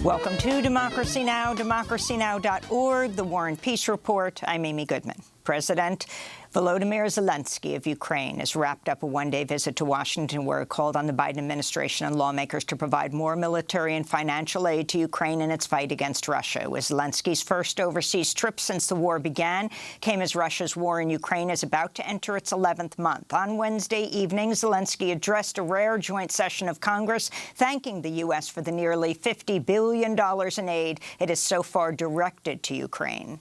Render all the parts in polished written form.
Welcome to Democracy Now!, democracynow.org, The War and Peace Report. I'm Amy Goodman. President Volodymyr Zelensky of Ukraine has wrapped up a one-day visit to Washington where he called on the Biden administration and lawmakers to provide more military and financial aid to Ukraine in its fight against Russia. It was Zelensky's first overseas trip since the war began, came as Russia's war in Ukraine is about to enter its 11th month. On Wednesday evening, Zelensky addressed a rare joint session of Congress, thanking the U.S. for the nearly $50 billion in aid it has so far directed to Ukraine.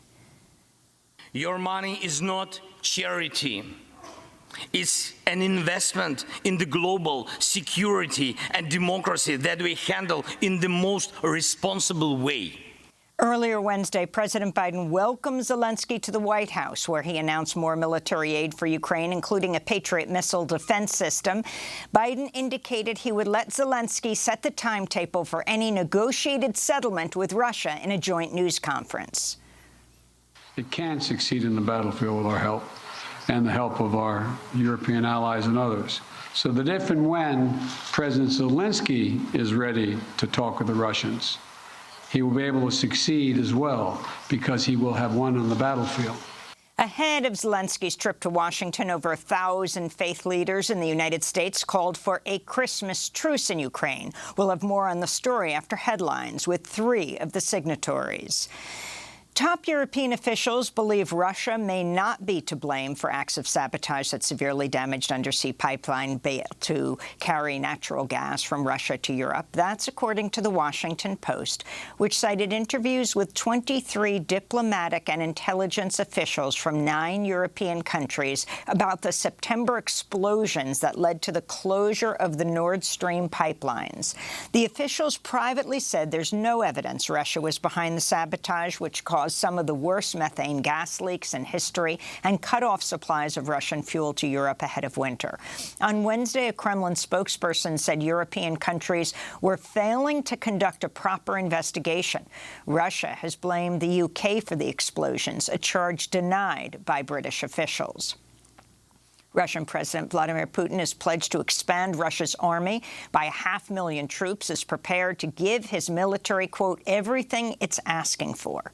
Your money is not charity. It's an investment in the global security and democracy that we handle in the most responsible way. Earlier Wednesday, President Biden welcomed Zelensky to the White House, where he announced more military aid for Ukraine, including a Patriot missile defense system. Biden indicated he would let Zelensky set the timetable for any negotiated settlement with Russia in a joint news conference. It can succeed in the battlefield with our help and the help of our European allies and others. So that if and when President Zelensky is ready to talk with the Russians, he will be able to succeed as well because he will have won on the battlefield. Ahead of Zelensky's trip to Washington, over 1,000 faith leaders in the United States called for a Christmas truce in Ukraine. We'll have more on the story after headlines with 3 of the signatories. Top European officials believe Russia may not be to blame for acts of sabotage that severely damaged undersea pipeline to carry natural gas from Russia to Europe. That's according to the Washington Post, which cited interviews with 23 diplomatic and intelligence officials from 9 European countries about the September explosions that led to the closure of the Nord Stream pipelines. The officials privately said there's no evidence Russia was behind the sabotage, which caused some of the worst methane gas leaks in history and cut off supplies of Russian fuel to Europe ahead of winter. On Wednesday, a Kremlin spokesperson said European countries were failing to conduct a proper investigation. Russia has blamed the UK for the explosions, a charge denied by British officials. Russian President Vladimir Putin has pledged to expand Russia's army by 500,000 troops, is prepared to give his military, quote, everything it's asking for.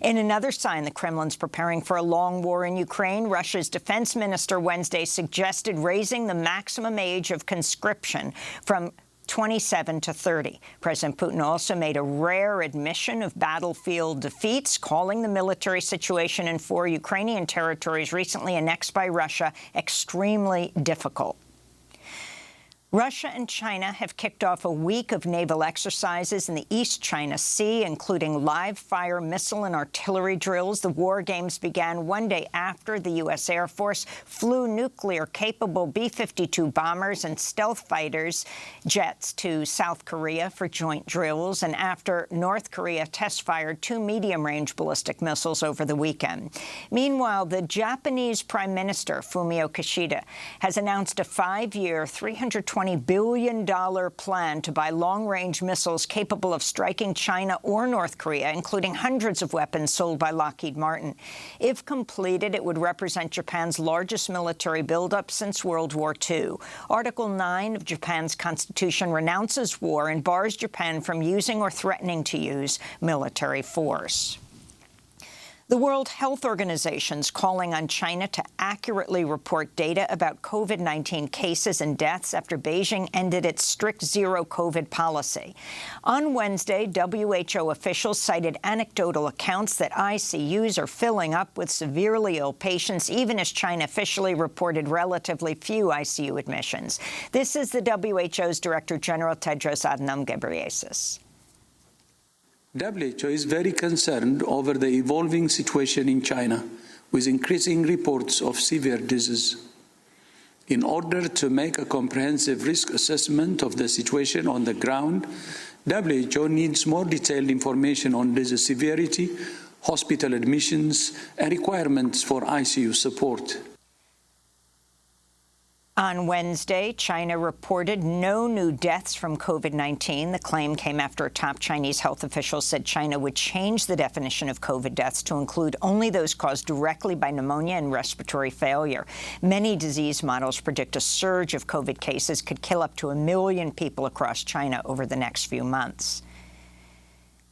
In another sign the Kremlin's preparing for a long war in Ukraine, Russia's defense minister Wednesday suggested raising the maximum age of conscription from 27 to 30. President Putin also made a rare admission of battlefield defeats, calling the military situation in 4 Ukrainian territories recently annexed by Russia extremely difficult. Russia and China have kicked off a week of naval exercises in the East China Sea, including live-fire missile and artillery drills. The war games began one day after the U.S. Air Force flew nuclear-capable B-52 bombers and stealth fighters jets to South Korea for joint drills, and after North Korea test-fired 2 medium-range ballistic missiles over the weekend. Meanwhile, the Japanese Prime Minister, Fumio Kishida, has announced a 5-year, $320 billion plan to buy long-range missiles capable of striking China or North Korea, including hundreds of weapons sold by Lockheed Martin. If completed, it would represent Japan's largest military buildup since World War II. Article 9 of Japan's constitution renounces war and bars Japan from using or threatening to use military force. The World Health Organization's calling on China to accurately report data about COVID-19 cases and deaths after Beijing ended its strict zero-COVID policy. On Wednesday, WHO officials cited anecdotal accounts that ICUs are filling up with severely ill patients, even as China officially reported relatively few ICU admissions. This is the WHO's Director General Tedros Adhanom Ghebreyesus. WHO is very concerned over the evolving situation in China, with increasing reports of severe disease. In order to make a comprehensive risk assessment of the situation on the ground, WHO needs more detailed information on disease severity, hospital admissions, and requirements for ICU support. On Wednesday, China reported no new deaths from COVID-19. The claim came after a top Chinese health official said China would change the definition of COVID deaths to include only those caused directly by pneumonia and respiratory failure. Many disease models predict a surge of COVID cases could kill up to 1 million people across China over the next few months.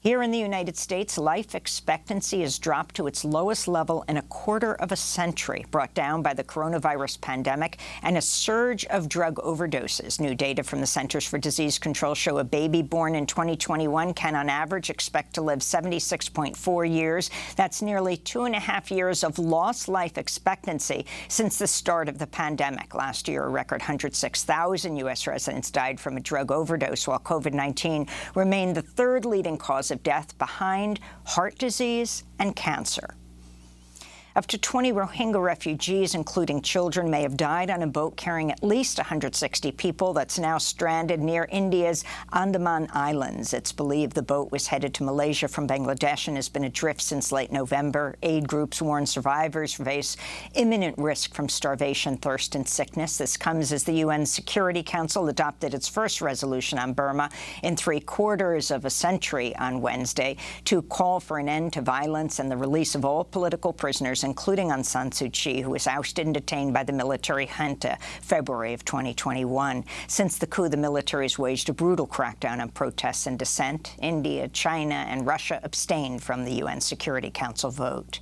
Here in the United States, life expectancy has dropped to its lowest level in a quarter of a century, brought down by the coronavirus pandemic and a surge of drug overdoses. New data from the Centers for Disease Control show a baby born in 2021 can, on average, expect to live 76.4 years. That's nearly 2.5 years of lost life expectancy since the start of the pandemic. Last year, a record 106,000 U.S. residents died from a drug overdose, while COVID-19 remained the third leading cause of death behind heart disease and cancer. Up to 20 Rohingya refugees, including children, may have died on a boat carrying at least 160 people that's now stranded near India's Andaman Islands. It's believed the boat was headed to Malaysia from Bangladesh and has been adrift since late November. Aid groups warn survivors face imminent risk from starvation, thirst, and sickness. This comes as the UN Security Council adopted its first resolution on Burma in 3/4 of a century on Wednesday to call for an end to violence and the release of all political prisoners, including Aung San Suu Kyi, who was ousted and detained by the military junta February of 2021. Since the coup, the military has waged a brutal crackdown on protests and dissent. India, China, and Russia abstained from the UN Security Council vote.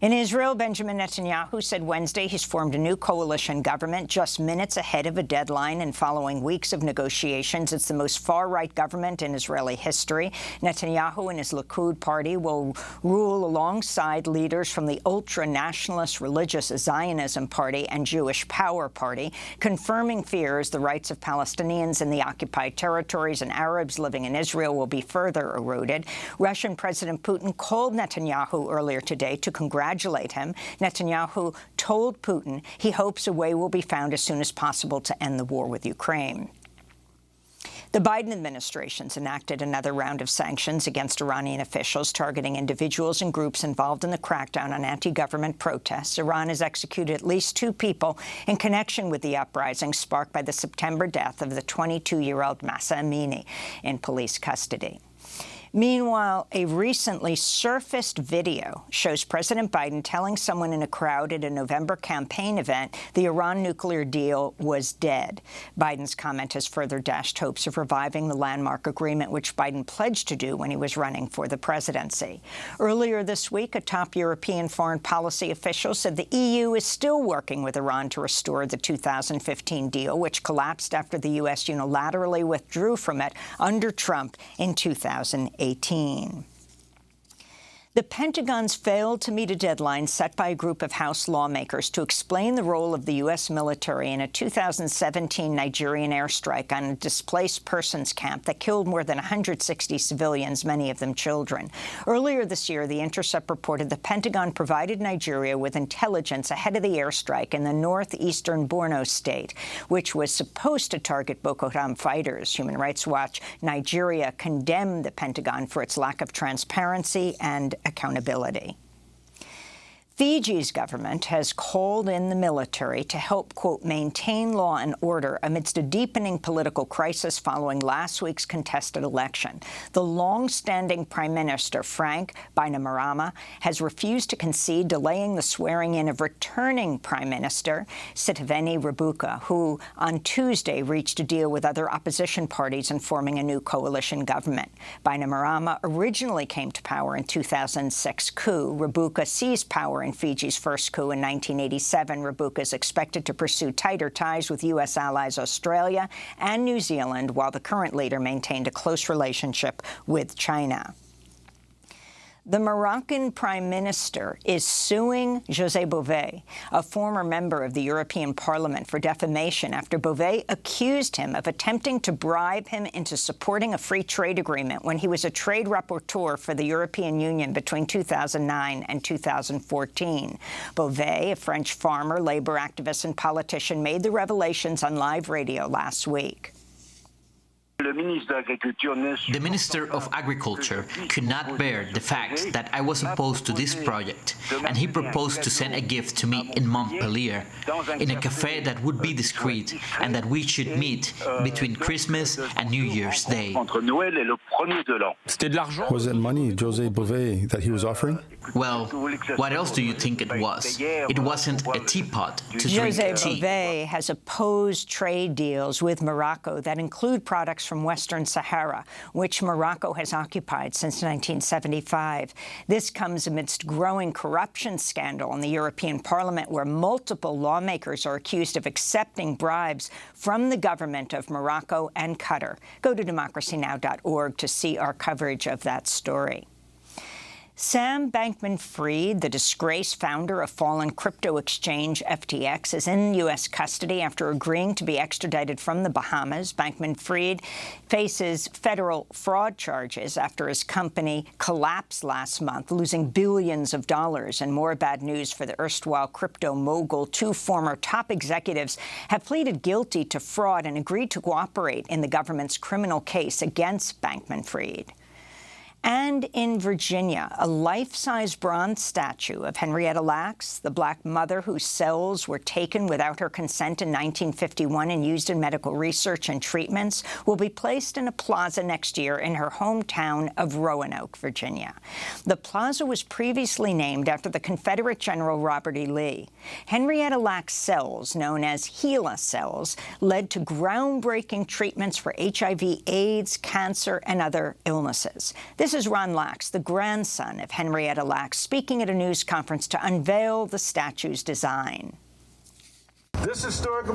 In Israel, Benjamin Netanyahu said Wednesday he's formed a new coalition government just minutes ahead of a deadline and following weeks of negotiations. It's the most far-right government in Israeli history. Netanyahu and his Likud party will rule alongside leaders from the ultra-nationalist religious Zionism Party and Jewish Power Party, confirming fears the rights of Palestinians in the occupied territories and Arabs living in Israel will be further eroded. Russian President Putin called Netanyahu earlier today to congratulate him. Netanyahu told Putin he hopes a way will be found as soon as possible to end the war with Ukraine. The Biden administration's enacted another round of sanctions against Iranian officials, targeting individuals and groups involved in the crackdown on anti-government protests. Iran has executed at least 2 people in connection with the uprising sparked by the September death of the 22-year-old Mahsa Amini in police custody. Meanwhile, a recently surfaced video shows President Biden telling someone in a crowd at a November campaign event the Iran nuclear deal was dead. Biden's comment has further dashed hopes of reviving the landmark agreement, which Biden pledged to do when he was running for the presidency. Earlier this week, a top European foreign policy official said the EU is still working with Iran to restore the 2015 deal, which collapsed after the U.S. unilaterally withdrew from it under Trump in 2018. The Pentagon's failed to meet a deadline set by a group of House lawmakers to explain the role of the U.S. military in a 2017 Nigerian airstrike on a displaced persons camp that killed more than 160 civilians, many of them children. Earlier this year, The Intercept reported the Pentagon provided Nigeria with intelligence ahead of the airstrike in the northeastern Borno state, which was supposed to target Boko Haram fighters. Human Rights Watch Nigeria condemned the Pentagon for its lack of transparency and accountability. Fiji's government has called in the military to help, quote, maintain law and order amidst a deepening political crisis following last week's contested election. The long-standing Prime Minister, Frank Bainimarama, has refused to concede, delaying the swearing-in of returning Prime Minister Sitiveni Rabuka, who on Tuesday reached a deal with other opposition parties in forming a new coalition government. Bainimarama originally came to power in 2006 coup. Rabuka seized power in Fiji's first coup in 1987. Rabuka is expected to pursue tighter ties with U.S. allies Australia and New Zealand, while the current leader maintained a close relationship with China. The Moroccan Prime Minister is suing José Bové, a former member of the European Parliament, for defamation after Bové accused him of attempting to bribe him into supporting a free trade agreement when he was a trade rapporteur for the European Union between 2009 and 2014. Bové, a French farmer, labor activist, and politician, made the revelations on live radio last week. The Minister of Agriculture could not bear the fact that I was opposed to this project, and he proposed to send a gift to me in Montpellier, in a café that would be discreet, and that we should meet between Christmas and New Year's Day. Was it money, José Bové, that he was offering? Well, what else do you think it was? It wasn't a teapot to drink José tea. Bové has opposed trade deals with Morocco that include products from Western Sahara, which Morocco has occupied since 1975. This comes amidst growing corruption scandal in the European Parliament, where multiple lawmakers are accused of accepting bribes from the government of Morocco and Qatar. Go to democracynow.org to see our coverage of that story. Sam Bankman-Fried, the disgraced founder of fallen crypto exchange FTX, is in U.S. custody after agreeing to be extradited from the Bahamas. Bankman-Fried faces federal fraud charges after his company collapsed last month, losing billions of dollars. And more bad news for the erstwhile crypto mogul. Two former top executives have pleaded guilty to fraud and agreed to cooperate in the government's criminal case against Bankman-Fried. And in Virginia, a life-size bronze statue of Henrietta Lacks, the Black mother whose cells were taken without her consent in 1951 and used in medical research and treatments, will be placed in a plaza next year in her hometown of Roanoke, Virginia. The plaza was previously named after the Confederate General Robert E. Lee. Henrietta Lacks' cells, known as HeLa cells, led to groundbreaking treatments for HIV, AIDS, cancer, and other illnesses. This is Ron Lacks, the grandson of Henrietta Lacks, speaking at a news conference to unveil the statue's design. This historic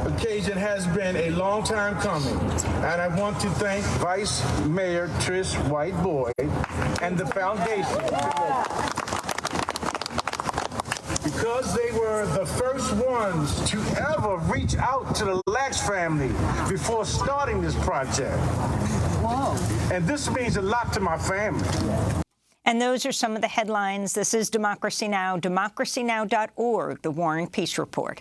occasion has been a long time coming, and I want to thank Vice Mayor Trish White-Boyd and the foundation because they were the first ones to ever reach out to the Lacks family before starting this project. Whoa. And this means a lot to my family. And those are some of the headlines. This is Democracy Now!, democracynow.org, the War and Peace Report.